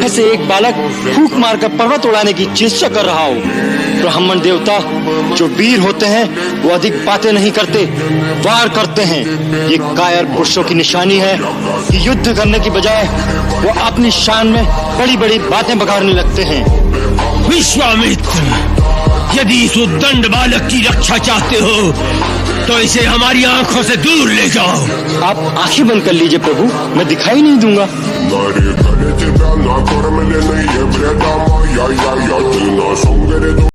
ऐसे एक बालक फूंक मारकर पर्वत उड़ाने की चेष्टा कर रहा हो। ब्राह्मण देवता जो वीर होते हैं वो अधिक बातें नहीं करते, वार करते हैं। ये कायर पुरुषों की निशानी है कि युद्ध करने की बजाय वो अपनी शान में बड़ी बड़ी बातें बघाड़ने लगते हैं। विश्वामित्र, यदि इस उद्दंड बालक की रक्षा चाहते हो तो इसे हमारी आंखों से दूर ले जाओ। आप आंखें बंद कर लीजिए प्रभु, मैं दिखाई नहीं दूंगा।